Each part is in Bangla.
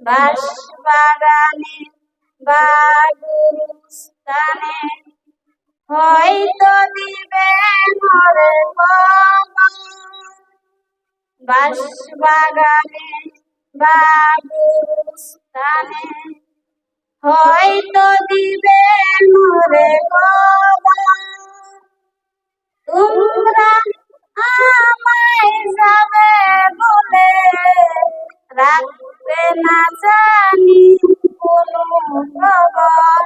বাঁশবাগানে বা গুরুস্থানে হয়তো দিবে মোরে খবর। বাঁশবাগানে বা গুরুস্থানে হয়তো দিবে মোরে খবর। তোমরা আমায় যাবে বলে রাখবে না জানি কোনো খবর।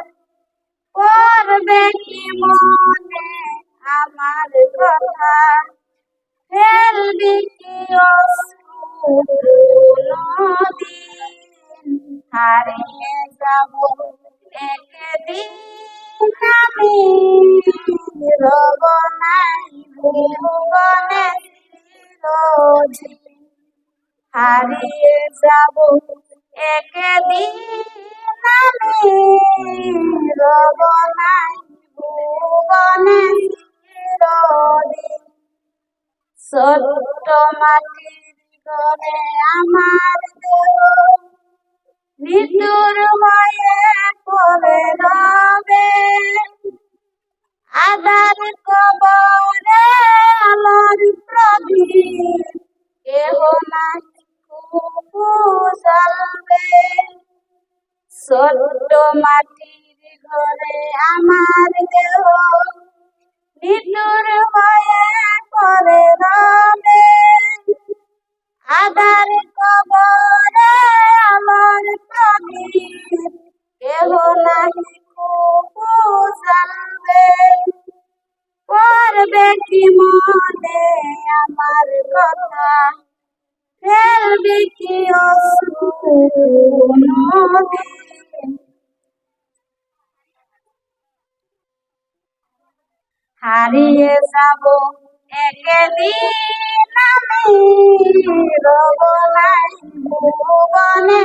করবে কি মনে আমার কথা, ফেলবি কি অশ্রু নদীন। হারিয়ে যাব একদিন আমি, রব নাই ভুবনে চিরদিন। হারিয়ে যাব একদিন আমি, রব নাই ভুবনে চিরদিন। ছোট্ট মাটির ঘরে আমার দেহ নিতুর হয়ে পড়ে রবে। আধার কবরে আলোর প্রদীপ কেহ নাই কুকু জ্বলবে। ছোট্ট মাটির ঘরে আমার দেহ নিতুর হয়ে পড়ে রবে। আধার কবরে আলোর প্রদীপ কেহ নাই কুকু জ্বলবে। করবে কি মনে আমার কথা, ফেলবে কি অশ্রু নদীন। হারিয়ে যাব একদিন আমি, রব নাই ভুবনে।